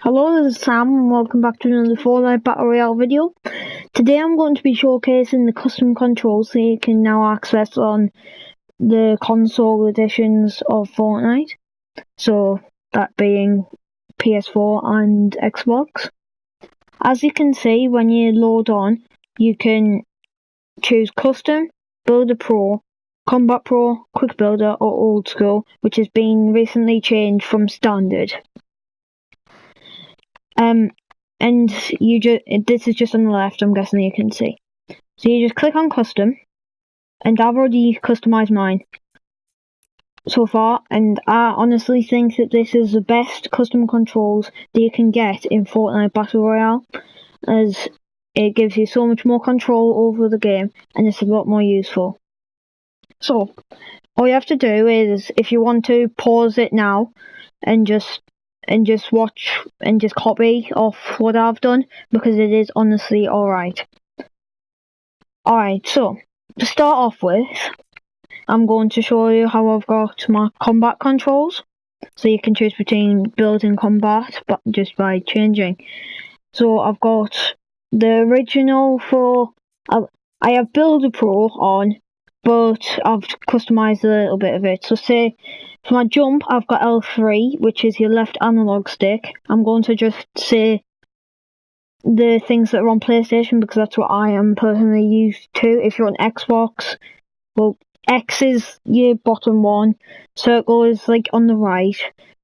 Hello, this is Sam and welcome back to another Fortnite Battle Royale video. Today I'm going to be showcasing the custom controls that you can now access on the console editions of Fortnite. So, that being PS4 and Xbox. As you can see, when you load on, you can choose Custom, Builder Pro, Combat Pro, Quick Builder or Old School, which has been recently changed from Standard. And this is just on the left, I'm guessing you can see. So you just click on custom, and I've already customized mine so far, and I honestly think that this is the best custom controls that you can get in Fortnite Battle Royale, as it gives you so much more control over the game, and it's a lot more useful. So, all you have to do is, if you want to, pause it now, and just watch and just copy off what I've done, because it is honestly alright. Alright, so to start off with, I'm going to show you how I've got my combat controls. So you can choose between build and combat, but just by changing. So I've got the original for I have Builder Pro on, but I've customized a little bit of it. So say for my jump, I've got L3, which is your left analog stick. I'm going to just say the things that are on PlayStation because that's what I am personally used to. If you're on Xbox, well, X is your bottom one, circle is like on the right,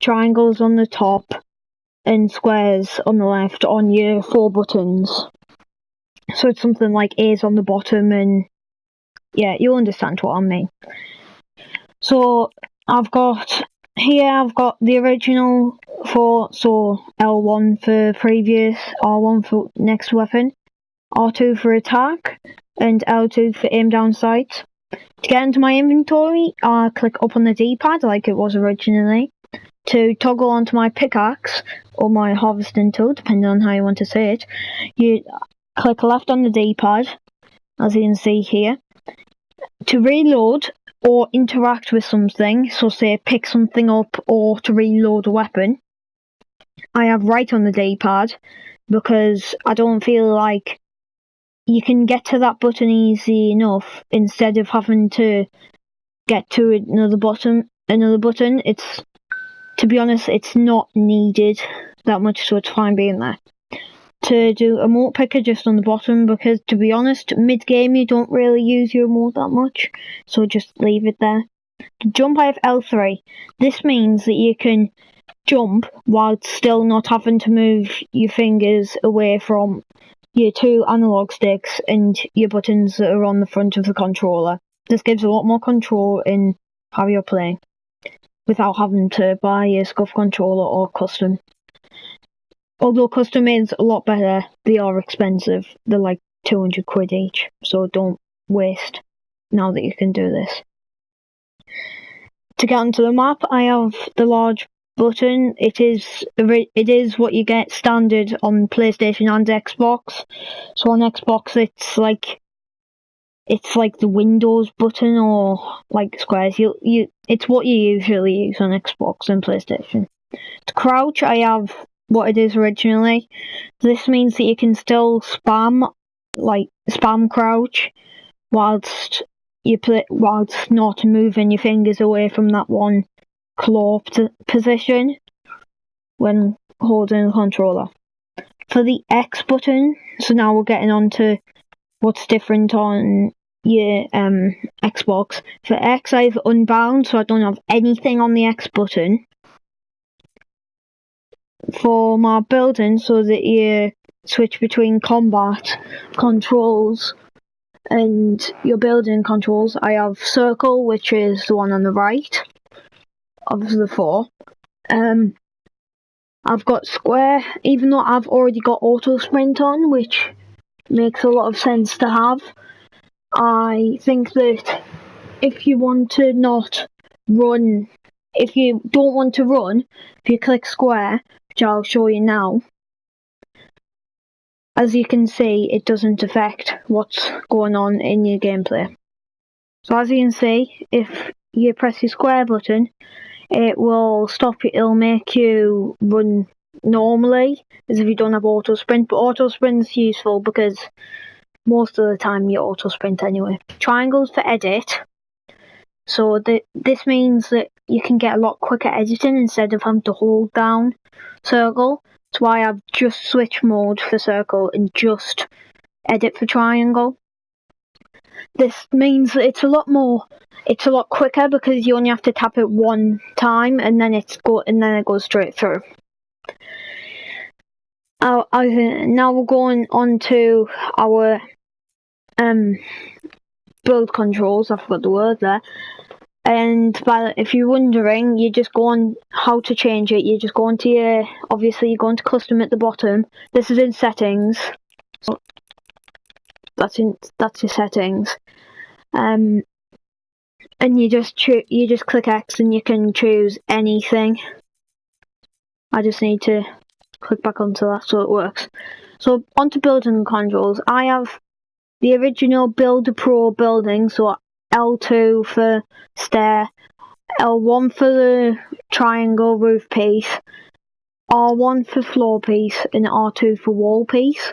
triangle is on the top, and squares on the left on your 4 buttons. So it's something like A's on the bottom, and yeah, you'll understand what I mean. So I've got the original for L1 for previous, R1 for next weapon, R2 for attack, and L2 for aim down sights. To get into my inventory, I click up on the D-pad like it was originally. To toggle onto my pickaxe or my harvesting tool, depending on how you want to say it, you click left on the D-pad, as you can see here. To reload or interact with something, so say pick something up or to reload a weapon, I have right on the D-pad, because I don't feel like you can get to that button easy enough instead of having to get to another button. It's, to be honest, it's not needed that much, so it's fine being there. To do a remote picker just on the bottom, because to be honest, mid-game you don't really use your remote that much, so just leave it there. To jump, I have L3. This means that you can jump while still not having to move your fingers away from your 2 analog sticks and your buttons that are on the front of the controller. This gives a lot more control in how you're playing, without having to buy a scuff controller or custom. Although custom is a lot better, they are expensive. They're like 200 quid each, so don't waste now that you can do this. To get onto the map, I have the large button. It is what you get standard on PlayStation and Xbox. So on Xbox, it's like the Windows button or like squares. It's what you usually use on Xbox and PlayStation. To crouch, I have what it is originally. This means that you can still spam crouch whilst not moving your fingers away from that one claw position when holding the controller. For the X button, so now we're getting on to what's different on your Xbox. For X, I have unbound, so I don't have anything on the X button. For my building, so that you switch between combat controls and your building controls, I have circle, which is the one on the right of the 4. I've got square, even though I've already got auto sprint on, which makes a lot of sense to have. I think that if you want to not run, if you don't want to run, if you click square, which I'll show you now, as you can see, it doesn't affect what's going on in your gameplay. So as you can see, if you press your square button, it will stop you, it'll make you run normally is if you don't have auto sprint, but auto sprint's useful because most of the time you auto sprint anyway. Triangles for edit. So this means that you can get a lot quicker editing instead of having to hold down circle. That's why I've just switched mode for circle and just edit for triangle. This means that it's a lot quicker because you only have to tap it one time and then it goes straight through. Now we're going on to our build controls. I forgot the word there. And if you're wondering, you just go on how to change it. You just go into you go into custom at the bottom. This is in settings. So that's your settings. And you just click X and you can choose anything. I just need to click back onto that so it works. So onto building controls. I have the original Builder Pro building, so L2 for stair, L1 for the triangle roof piece, R1 for floor piece, and R2 for wall piece.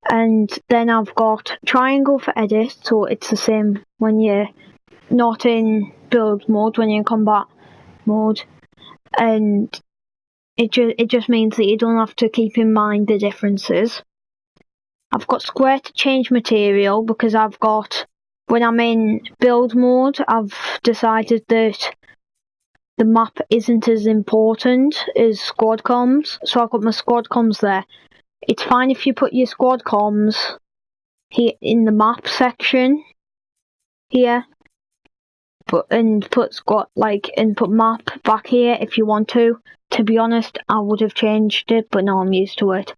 And then I've got triangle for edit, so it's the same when you're not in build mode, when you're in combat mode. And it just means that you don't have to keep in mind the differences. I've got square to change material because when I'm in build mode, I've decided that the map isn't as important as squad comms, so I've got my squad comms there. It's fine if you put your squad comms here in the map section here, put map back here if you want to. To be honest, I would have changed it, but now I'm used to it.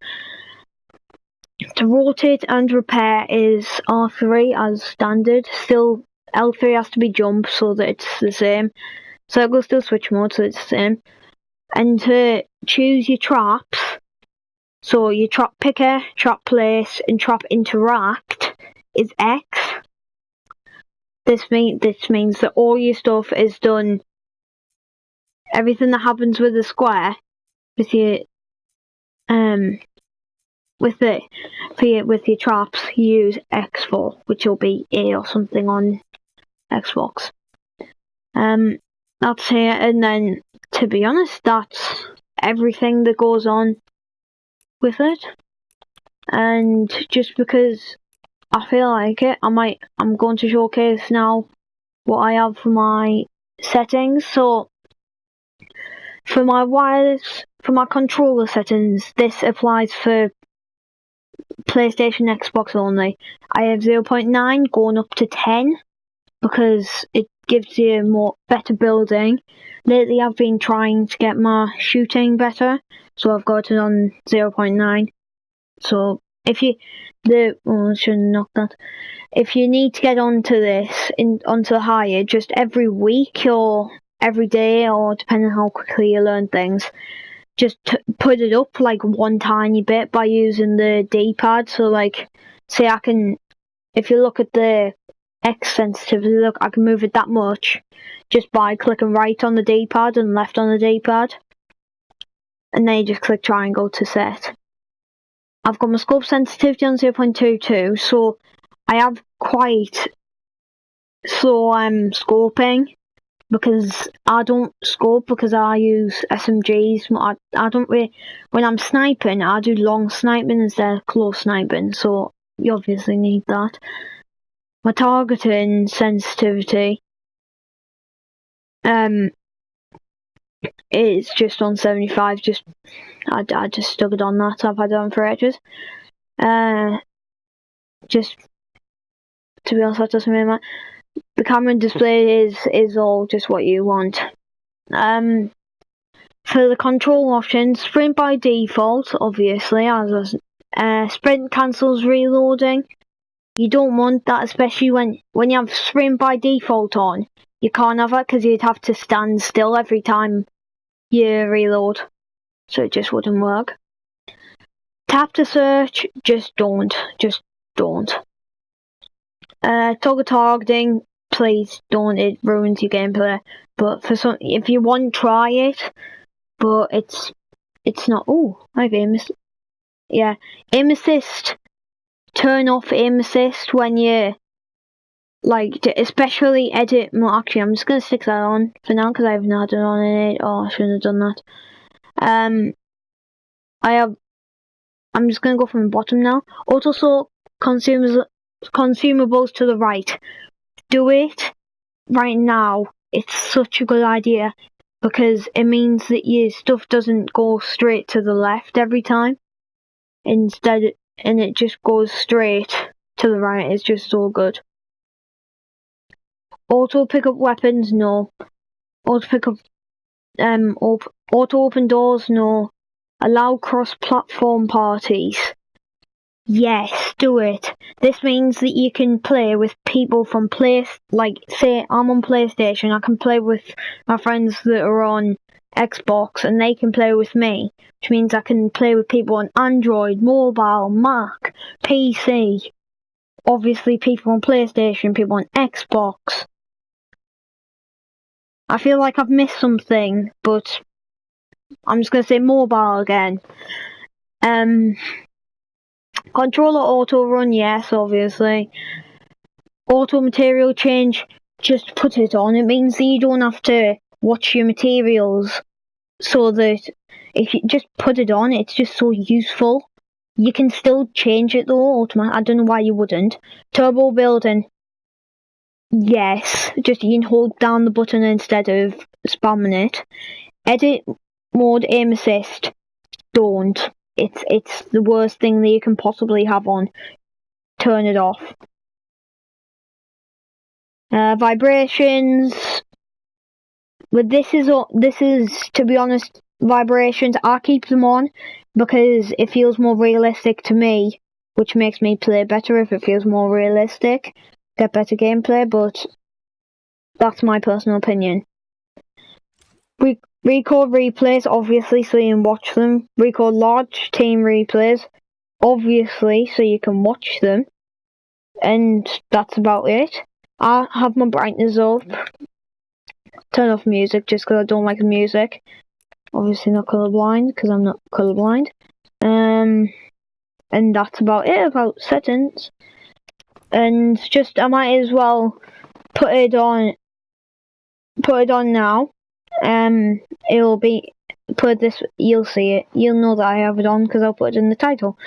To rotate and repair is R3 as standard. Still, L3 has to be jump so that it's the same. Circle's still switch mode, so it's the same. And to choose your traps, so your trap picker, trap place, and trap interact is X. This means that all your stuff is done. Everything that happens with the square, with your with your traps, you use X for, which will be A or something on Xbox. That's here, and then to be honest, that's everything that goes on with it. And just because I feel like it, I'm going to showcase now what I have for my settings. So for my controller settings, this applies for PlayStation, Xbox only. I have 0.9 going up to 10 because it gives you better building. Lately I've been trying to get my shooting better, so I've got it on 0.9. So if you I shouldn't knock that. If you need to get onto onto the higher, just every week or every day, or depending on how quickly you learn things, just put it up like one tiny bit by using the D-pad. So like, say if you look at the X sensitivity, I can move it that much just by clicking right on the D-pad and left on the D-pad. And then you just click triangle to set. I've got my scope sensitivity on 0.22, so I have quite slow scoping, because I don't scope because I use SMGs. I don't really, when I'm sniping, I do long sniping instead of close sniping, so you obviously need that. My targeting sensitivity is just on 75. I just stuck it on that. I've had it on for ages. Just to be honest, that doesn't really matter. The camera display is all just what you want. For the control options, sprint by default, obviously, sprint cancels reloading. You don't want that, especially when you have sprint by default on. You can't have it because you'd have to stand still every time you reload, so it just wouldn't work. Tap to search, just don't. Toggle targeting, please don't, it ruins your gameplay. But if you want, try it, but it's it's not. Oh, I have aim assist. Yeah, aim assist. Turn off aim assist when you like, especially edit. Well, actually, I'm just gonna stick that on for now because I haven't had it on in it. Oh, I shouldn't have done that. I'm just gonna go from the bottom now. Auto sort consumables to the right. Do it right now. It's such a good idea because it means that your stuff doesn't go straight to the left every time. Instead, and it just goes straight to the right. It's just so good. Auto pick up weapons, no. Auto pick up, auto open doors, no. Allow cross-platform parties. Yes, do it. This means that you can play with people from like, say I'm on PlayStation, I can play with my friends that are on Xbox and they can play with me, which means I can play with people on Android, mobile, Mac, PC, obviously people on PlayStation, people on Xbox. I feel like I've missed something, but I'm just going to say mobile again. Controller auto run, yes, obviously. Auto material change, just put it on. It means that you don't have to watch your materials, so that if you just put it on, it's just so useful. You can still change it though, automatically. I don't know why you wouldn't. Turbo building, yes, just you can hold down the button instead of spamming it. Edit mode aim assist, don't. It's the worst thing that you can possibly have on. Turn it off. Vibrations. But this is to be honest, vibrations. I keep them on because it feels more realistic to me, which makes me play better if it feels more realistic. Get better gameplay, but that's my personal opinion. Record replays, obviously, so you can watch them. Record large team replays, obviously, so you can watch them. And that's about it. I have my brightness up. Turn off music just because I don't like the music. Obviously not colourblind because I'm not colourblind. And that's about it about settings. And just I might as well put it on now. It'll be you'll see it. You'll know that I have it on because I'll put it in the title.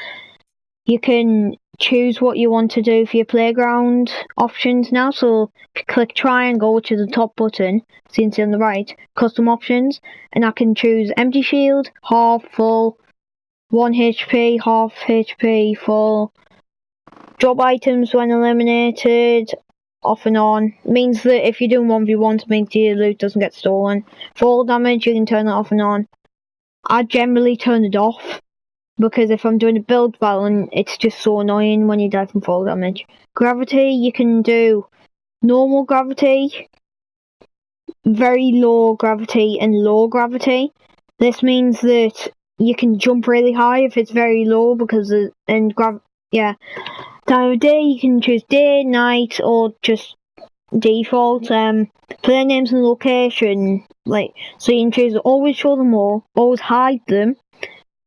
You can choose what you want to do for your playground options now. So if you click triangle, which is the top button, so you can see on the right, custom options, and I can choose empty shield, half, full, 1 HP, half HP, full, drop items when eliminated, off and on. It means that if you're doing 1v1 to make your loot doesn't get stolen. Fall damage, you can turn it off and on. I generally turn it off because if I'm doing a build battle, it's just so annoying when you die from fall damage. Gravity, you can do normal gravity, very low gravity, and low gravity. This means that you can jump really high if it's very low because time of day you can choose day, night, or just default. Player names and location, so you can choose always show them all, always hide them,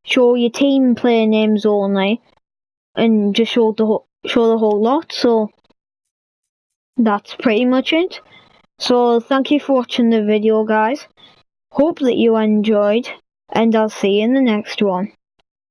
show your team player names only, and just show the whole lot. So that's pretty much it. So thank you for watching the video, guys. Hope that you enjoyed, and I'll see you in the next one.